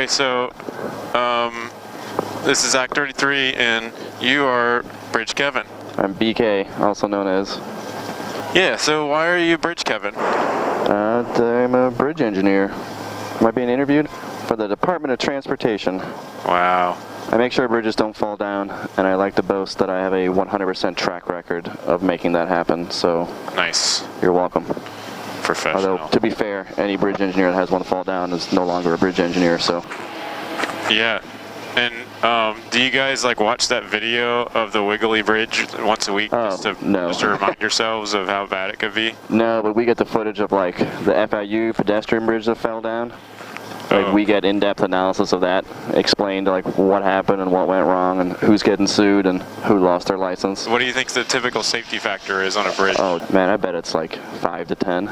Okay, so this is Act 33, and you are Bridge Kevin. I'm BK, also known as. Yeah, so why are you Bridge Kevin? I'm a bridge engineer. Am I being interviewed? For the Department of Transportation. Wow. I make sure bridges don't fall down, and I like to boast that I have a 100% track record of making that happen, so. Nice. You're welcome. Professional. Although, to be fair, any bridge engineer that has one fall down is no longer a bridge engineer, so. Yeah. And do you guys like watch that video of the Wiggly Bridge once a week just to remind yourselves of how bad it could be? No, but we get the footage of like the FIU pedestrian bridge that fell down. Like we get in-depth analysis of that, explained like what happened and what went wrong and who's getting sued and who lost their license. What do you think the typical safety factor is on a bridge? Oh man, I bet it's like 5 to 10,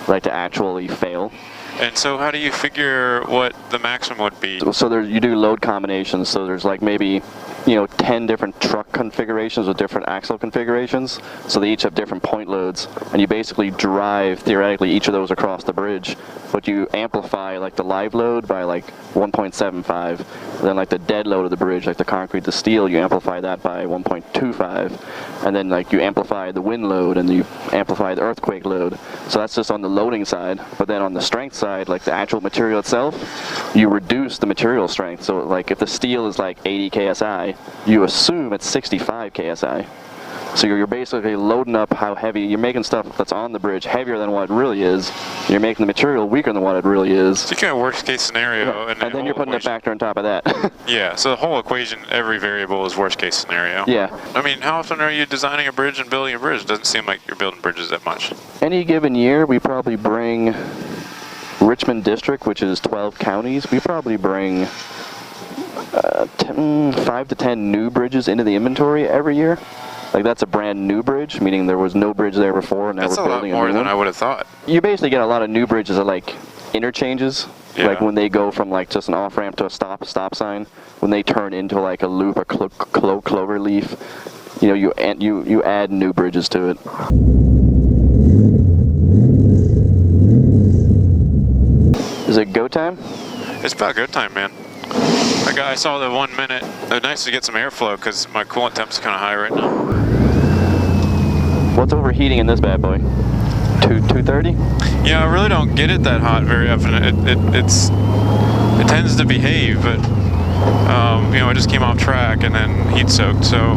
like to actually fail. And so how do you figure what the maximum would be? So there, you do load combinations, so there's like maybe 10 different truck configurations with different axle configurations, so they each have different point loads, and you basically drive, theoretically, each of those across the bridge, but you amplify like the live load by like 1.75, then like the dead load of the bridge, like the concrete to steel, you amplify that by 1.25, and then like you amplify the wind load and you amplify the earthquake load. So that's just on the loading side, but then on the strength side, like the actual material itself, you reduce the material strength. So like if the steel is like 80 KSI, you assume it's 65 KSI. So you're basically loading up how heavy, you're making stuff that's on the bridge heavier than what it really is. You're making the material weaker than what it really is. So you kind of worst case scenario. Yeah. And then you're putting a factor on top of that. Yeah, so the whole equation, every variable is worst case scenario. Yeah. I mean, how often are you designing a bridge and building a bridge? It doesn't seem like you're building bridges that much. Any given year, we probably bring Richmond District, which is 12 counties, we probably bring 5 to 10 new bridges into the inventory every year. Like that's a brand new bridge, meaning there was no bridge there before, and now we're building a new one. That's a lot more than I would have thought. You basically get a lot of new bridges at like interchanges, like when they go from like just an off ramp to a stop sign, when they turn into like a loop, a clover leaf, you add new bridges to it. Is it go time? It's about go time, man. I saw the 1 minute. It's nice to get some airflow because my coolant temp's kind of high right now. What's overheating in this bad boy? 230? Yeah, I really don't get it that hot very often. It tends to behave, but it just came off track and then heat soaked. So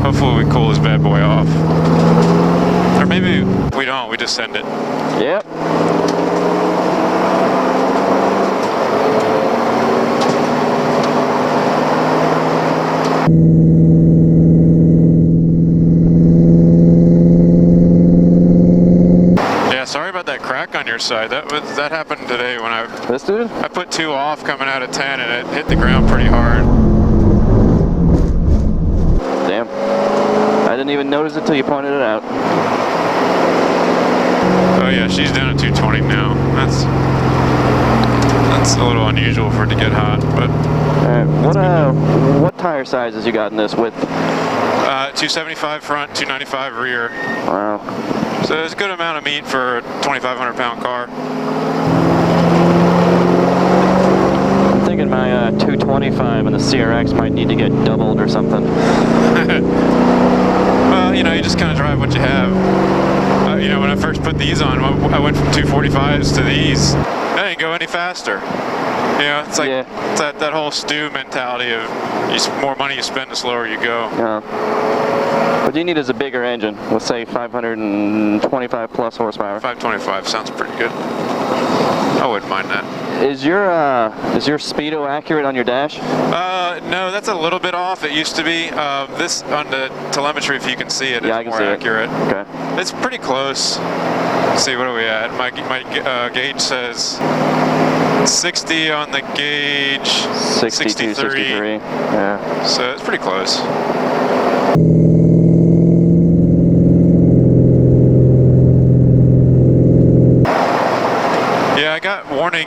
hopefully we cool this bad boy off. Or maybe we don't. We just send it. Yep. Sorry about that crack on your side. That happened today when I put 2 off coming out of 10 and it hit the ground pretty hard. Damn. I didn't even notice it till you pointed it out. Oh yeah, she's down at 220 now. That's a little unusual for it to get hot, but. Alright, what tire sizes you got in this width? 275 front, 295 rear. Wow. So it's a good amount of meat for a 2,500 pound car. I'm thinking my 225 and the CRX might need to get doubled or something. Well, you just kind of drive what you have. When I first put these on, I went from 245s to these. I didn't go any faster. It's like it's that whole stew mentality of more money you spend, the slower you go. Yeah. What you need is a bigger engine. Let's say 525 plus horsepower. 525 sounds pretty good. I wouldn't mind that. Is your speedo accurate on your dash? No, that's a little bit off. It used to be. This on the telemetry, if you can see it, yeah, is more accurate. Okay. It's pretty close. Let's see, what are we at? My gauge says 60 on the gauge. 62, 63. Yeah. So it's pretty close. Yeah, I got warning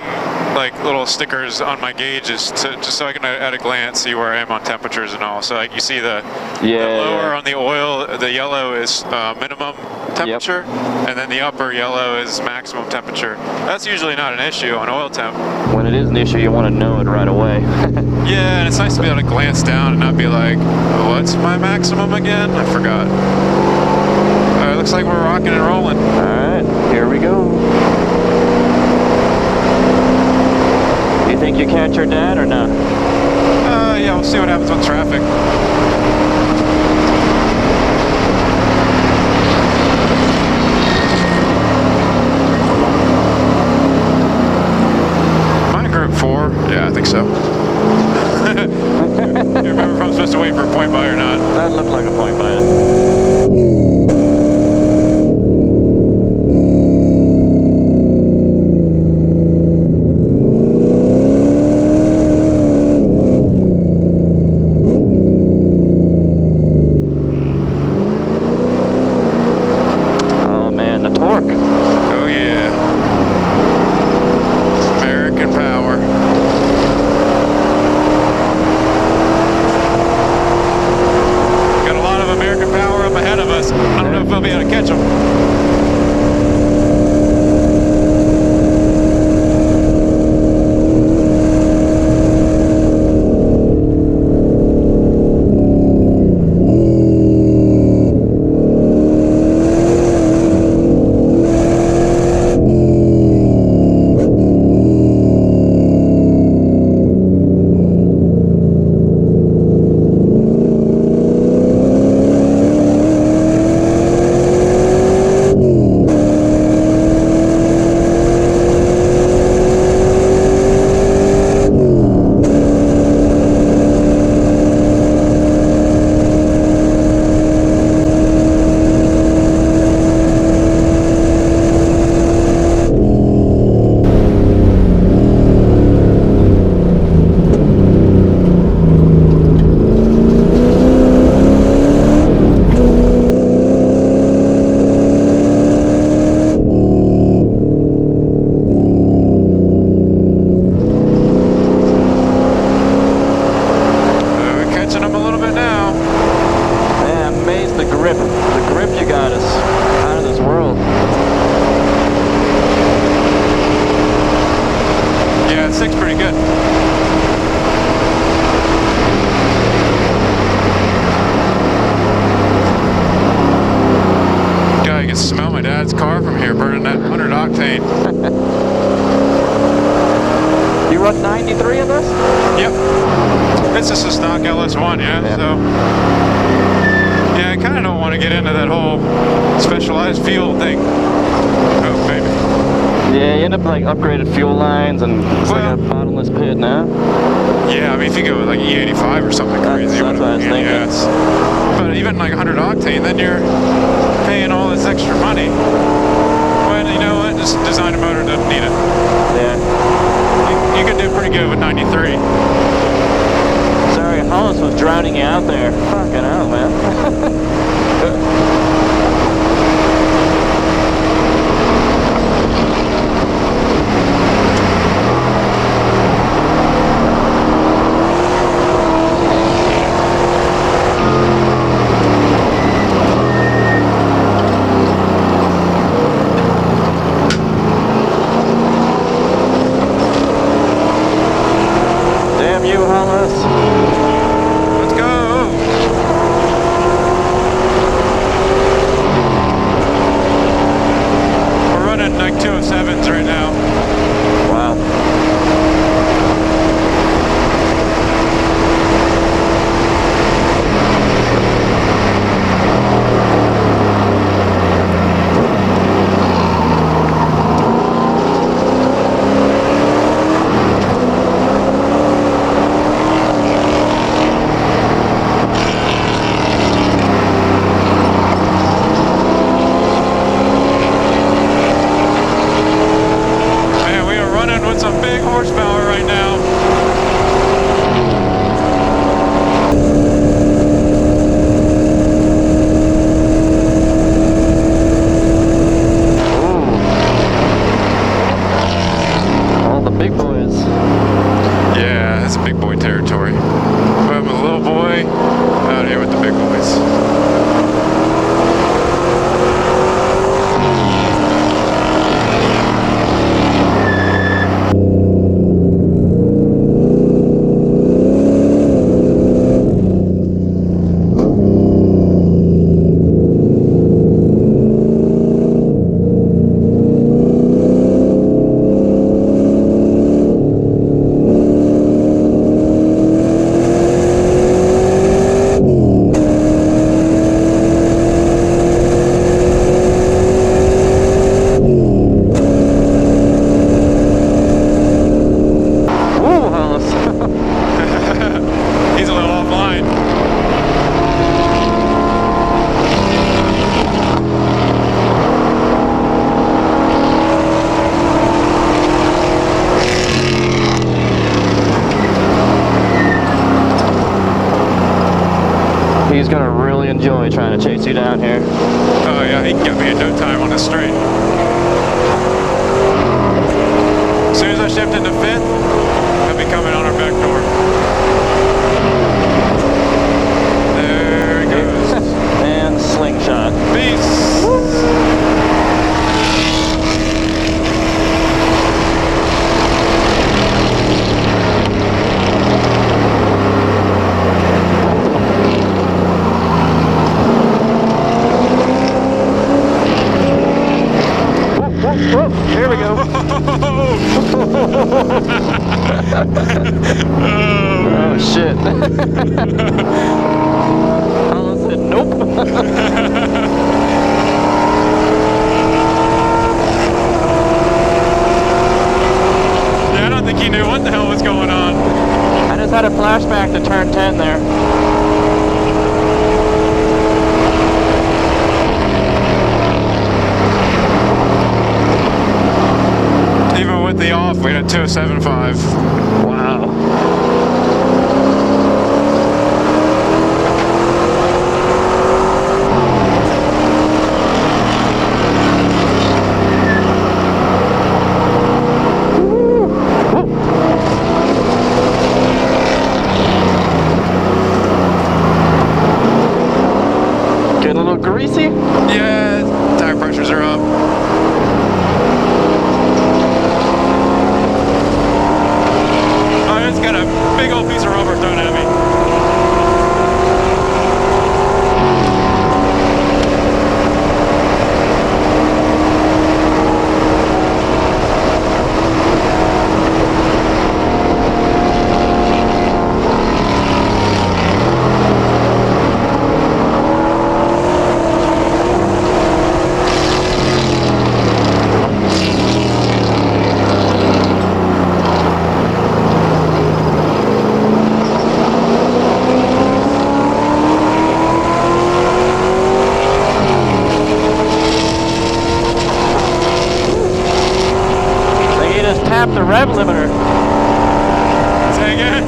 like little stickers on my gauges just so I can at a glance see where I am on temperatures and all. So like you see the lower on the oil, the yellow is minimum temperature, and then the upper yellow is maximum temperature. That's usually not an issue on oil temp. When it is an issue, you want to know it right away. Yeah, and it's nice to be able to glance down and not be like, what's my maximum again? I forgot. Looks like we're rocking and rolling. All right, here we go. You think you catch your dad or not? Yeah, we'll see what happens with traffic. Am I in group 4? Yeah, I think so. Do you remember if I'm supposed to wait for a point by or not? That looked like a point by. car from here, burning that 100 octane. You run 93 of this? Yep. It's just a stock LS1, yeah. So, yeah, I kind of don't want to get into that whole specialized fuel thing. Oh, baby. Yeah, you end up like upgraded fuel lines and it's like a bottomless pit now. Yeah, I mean, if you go with like E85 or something crazy, that's what I was thinking. Yes. But even like 100 octane, then you're paying all this extra money. Well, you know what? Just design a motor doesn't need it. Yeah. You can do pretty good with 93. Sorry, Hollis was drowning you out there. Fucking hell, man. territory. But I'm a little boy out here with the big boys. He's gonna really enjoy trying to chase you down here. Oh yeah, he can get me in no time on the straight. As soon as I shift into fifth, he'll be coming on our back door. There he goes. And slingshot. Peace. Whoop, here we go. Oh shit. Hollis said nope. Yeah, I don't think he knew what the hell was going on. I just had a flashback to turn 10 there. Even with the off, we had 207.5. Wow. Getting a little greasy? Yeah, tire pressures are up. It's got a big old piece of rubber thrown at me. Tap the rev limiter. Say again?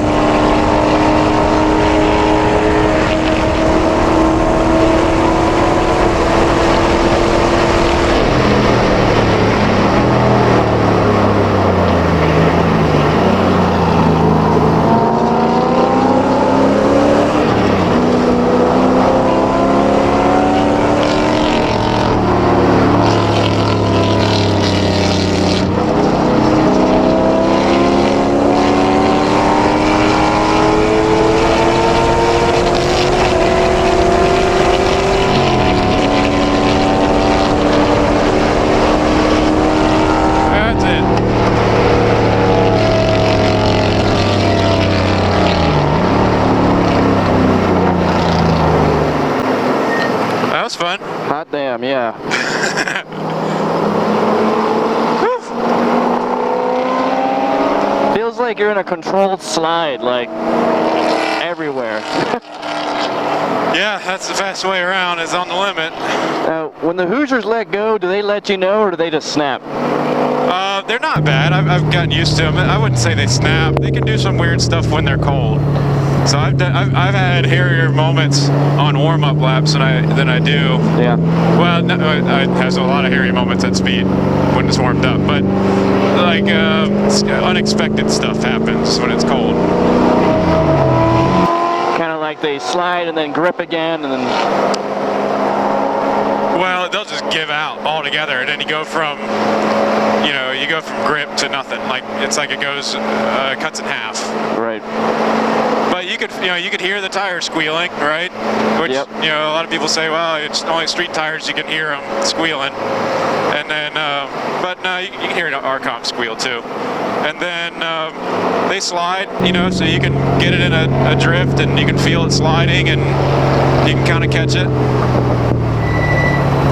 Fun. Hot damn, yeah. Feels like you're in a controlled slide, like everywhere. Yeah, that's the fast way around, is on the limit. When the Hoosiers let go, do they let you know or do they just snap? They're not bad. I've gotten used to them. I wouldn't say they snap. They can do some weird stuff when they're cold. So I've had hairier moments on warm-up laps than I do. Yeah. Well, no, I has a lot of hairy moments at speed when it's warmed up, but like unexpected stuff happens when it's cold. they slide and then grip again and then... Well, they'll just give out altogether, and then you go from, you know, you go from grip to nothing. Like it's like it goes, cuts in half. Right. But you could, you know, you could hear the tires squealing, right? Which, Yep. you know, a lot of people say, well, it's only street tires, you can hear them squealing. And then, but no, you can hear our comp squeal too. And then they slide, you know, so you can get it in a drift, and you can feel it sliding, and you can kind of catch it.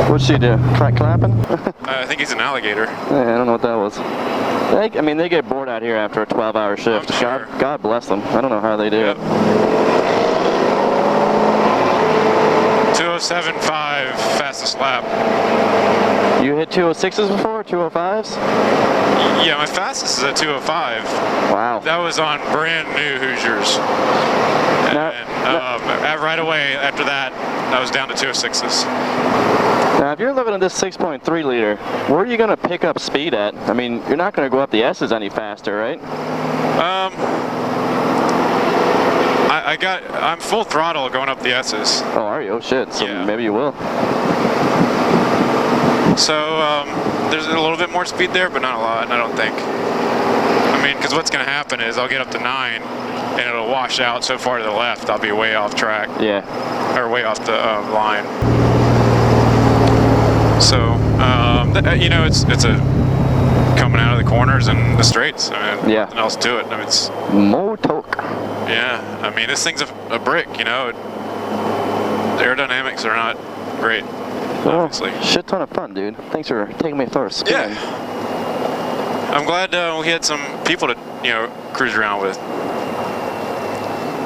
What'd she do? Clapping? I think he's an alligator. Yeah, I don't know what that was. I mean, they get bored out here after a 12-hour shift. I'm sure. God bless them. I don't know how they do Yep. it. 207.5, fastest lap. You hit 206s before, 205s? Yeah, my fastest is at 205. Wow. That was on brand new Hoosiers. Now- Right away after that, I was down to 206s. Now, if you're living in this 6.3 liter, where are you going to pick up speed at? I mean, you're not going to go up the S's any faster, right? I'm full throttle going up the S's. Oh, are you? Oh, shit. So Yeah. maybe you will. So there's a little bit more speed there, but not a lot, I don't think. I mean, because what's going to happen is I'll get up to 9, and it'll wash out so far to the left, I'll be way off track. Yeah. Or way off the line. So, you know, it's a coming out of the corners and the straights. I mean, Yeah. nothing else to it. I mean, it's, More torque. yeah. I mean, this thing's a brick, you know. The aerodynamics are not great, obviously. Well, shit ton of fun, dude. Thanks for taking me for a spin. Yeah. I'm glad we had some people to, you know, cruise around with.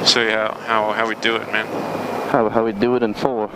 Show you how we do it, man. How we do it in 4.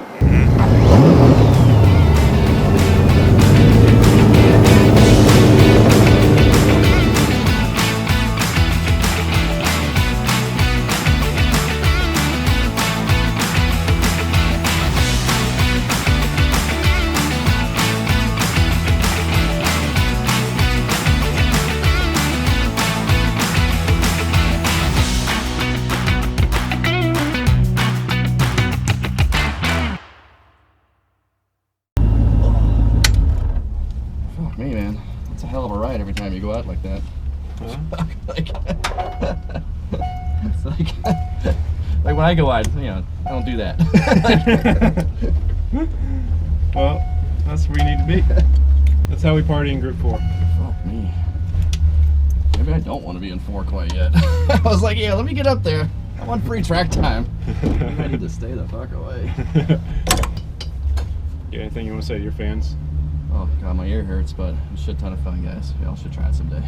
Me, man. It's a hell of a ride every time you go out like that. It's like when I go out, you know, I don't do that. Well, that's where we need to be. That's how we party in Group 4. Fuck me. Maybe I don't want to be in 4 quite yet. I was like, yeah, let me get up there. I want free track time. I need to stay the fuck away. Yeah, anything you want to say to your fans? Oh god, my ear hurts, but it's a shit ton of fun, guys. Y'all should try it someday.